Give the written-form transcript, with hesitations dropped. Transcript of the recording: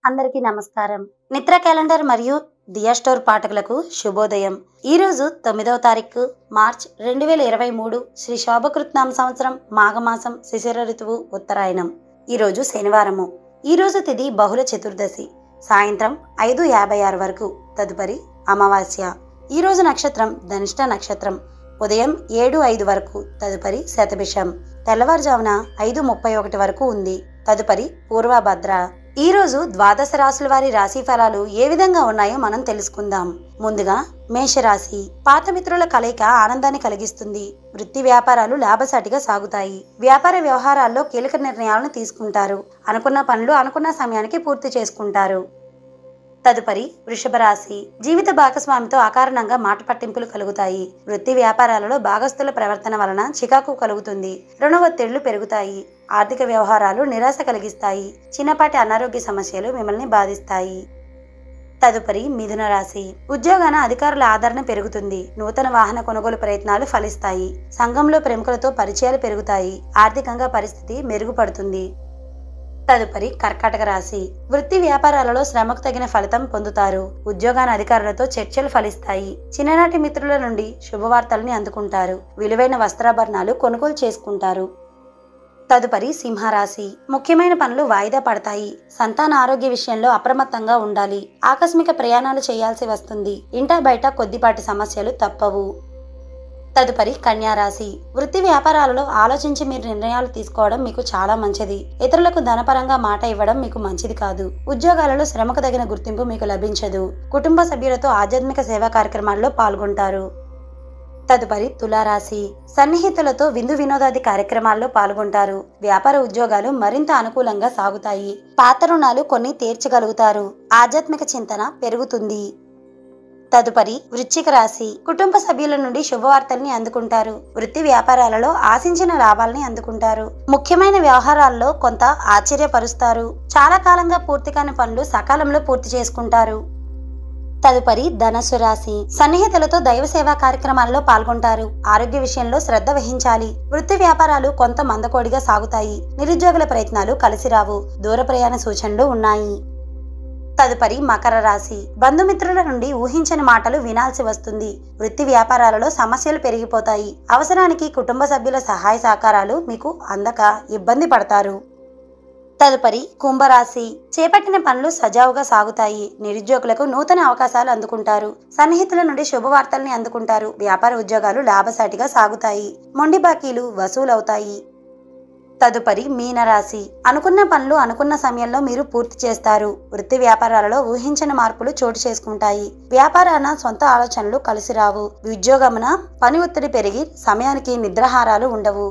అందరికీ నమస్కారం. నిద్ర క్యాలెండర్ మరియు దియా స్టోర్ పాఠకులకు శుభోదయం. ఈ రోజు 9వ తారీఖు మార్చ్ 2023 శ్రీ శోభకృత్నామ సంవత్సరం మాఘమాసం శిశిర ఋతువు ఉత్తరాయణం. ఈ రోజు శనివారము. ఈ రోజు తిథి బహుళ చతుర్దశి సాయంత్రం 5:56 వరకు. తదుపరి అమావాస్య. ఈ రోజు నక్షత్రం ధనిష్ట నక్షత్రం. ఉదయం 7:05 వరకు. తదుపరి శతభిషం. తెల్లవారుజామున 5:31 వరకు ఉంది. తదుపరి పూర్వభద్ర. ఈ రోజు ద్వాదశ రాశుల వారి రాశి ఫలాలు ఏ విధంగా ఉన్నాయో మనం తెలుసుకుందాం. ముందుగా మేషరాశి. పాత మిత్రుల కలయిక ఆనందాన్ని కలిగిస్తుంది. వృత్తి వ్యాపారాలు లాభసాటిగా సాగుతాయి. వ్యాపార వ్యవహారాల్లో కీలక నిర్ణయాలను తీసుకుంటారు. అనుకున్న పనులు అనుకున్న సమయానికి పూర్తి చేసుకుంటారు. తదుపరి వృషభ రాశి. జీవిత భాగస్వామితో అకారణంగా మాట పట్టింపులు కలుగుతాయి. వృత్తి వ్యాపారాలలో భాగస్థుల ప్రవర్తన వలన చికాకు కలుగుతుంది. రుణ ఒత్తిళ్లు పెరుగుతాయి. ఆర్థిక వ్యవహారాలు నిరాశ కలిగిస్తాయి. చిన్నపాటి అనారోగ్య సమస్యలు మిమ్మల్ని బాధిస్తాయి. తదుపరి మిథున రాశి. ఉద్యోగాన అధికారుల ఆదరణ పెరుగుతుంది. నూతన వాహన కొనుగోలు ప్రయత్నాలు ఫలిస్తాయి. సంఘంలో ప్రముఖులతో పరిచయాలు పెరుగుతాయి. ఆర్థికంగా పరిస్థితి మెరుగుపడుతుంది. తదుపరి కర్కాటక రాశి. వృత్తి వ్యాపారాలలో శ్రమకు తగిన ఫలితం పొందుతారు. ఉద్యోగాన అధికారులతో చర్చలు ఫలిస్తాయి. చిన్ననాటి మిత్రుల నుండి శుభవార్తల్ని అందుకుంటారు. విలువైన వస్త్రాభరణాలు కొనుగోలు చేసుకుంటారు. తదుపరి సింహరాశి. ముఖ్యమైన పనులు వాయిదా పడతాయి. సంతాన ఆరోగ్య విషయంలో అప్రమత్తంగా ఉండాలి. ఆకస్మిక ప్రయాణాలు చేయాల్సి వస్తుంది. ఇంటా బయట కొద్దిపాటి సమస్యలు తప్పవు. తదుపరి కన్యారాశి. వృత్తి వ్యాపారాలలో ఆలోచించి మీరు నిర్ణయాలు తీసుకోవడం మీకు చాలా మంచిది. ఇతరులకు ధనపరంగా మాట ఇవ్వడం మీకు మంచిది కాదు. ఉద్యోగాలలో శ్రమకు తగిన గుర్తింపు మీకు లభించదు. కుటుంబ సభ్యులతో ఆధ్యాత్మిక సేవా కార్యక్రమాల్లో పాల్గొంటారు. తదుపరి తులారాశి. సన్నిహితులతో విందు వినోదాది కార్యక్రమాల్లో పాల్గొంటారు. వ్యాపార ఉద్యోగాలు మరింత అనుకూలంగా సాగుతాయి. పాత రుణాలు కొన్ని తీర్చగలుగుతారు. ఆధ్యాత్మిక చింతన పెరుగుతుంది. తదుపరి వృశ్చిక రాశి. కుటుంబ సభ్యుల నుండి శుభవార్తల్ని అందుకుంటారు. వృత్తి వ్యాపారాలలో ఆశించిన లాభాలని అందుకుంటారు. ముఖ్యమైన వ్యవహారాల్లో కొంత ఆశ్చర్యపరుస్తారు. చాలా కాలంగా పూర్తి కాని పనులు సకాలంలో పూర్తి చేసుకుంటారు. తదుపరి ధనస్సు రాశి. సన్నిహితులతో దైవ సేవా కార్యక్రమాల్లో పాల్గొంటారు. ఆరోగ్య విషయంలో శ్రద్ధ వహించాలి. వృత్తి వ్యాపారాలు కొంత మందకోడిగా సాగుతాయి. నిరుద్యోగుల ప్రయత్నాలు కలిసిరావు. దూర ప్రయాణ సూచనలు ఉన్నాయి. తదుపరి మకర రాశి. బంధుమిత్రుల నుండి ఊహించని మాటలు వినాల్సి వస్తుంది. వృత్తి వ్యాపారాలలో సమస్యలు పెరిగిపోతాయి. అవసరానికి కుటుంబ సభ్యుల సహాయ సహకారాలు మీకు అందక ఇబ్బంది పడతారు. తదుపరి కుంభరాశి. చేపట్టిన పనులు సజావుగా సాగుతాయి. నిరుద్యోగులకు నూతన అవకాశాలు అందుకుంటారు. సన్నిహితుల నుండి శుభవార్తల్ని అందుకుంటారు. వ్యాపార ఉద్యోగాలు లాభసాటిగా సాగుతాయి. మొండి బాకీలు వసూలవుతాయి. తదుపరి మీనరాశి. అనుకున్న పనులు అనుకున్న సమయంలో మీరు పూర్తి చేస్తారు. వృత్తి వ్యాపారాలలో ఊహించని మార్పులు చోటు చేసుకుంటాయి. వ్యాపారాన సొంత ఆలోచనలు కలిసిరావు. ఉద్యోగమున పని ఒత్తిడి పెరిగి సమయానికి నిద్రాహారాలు ఉండవు.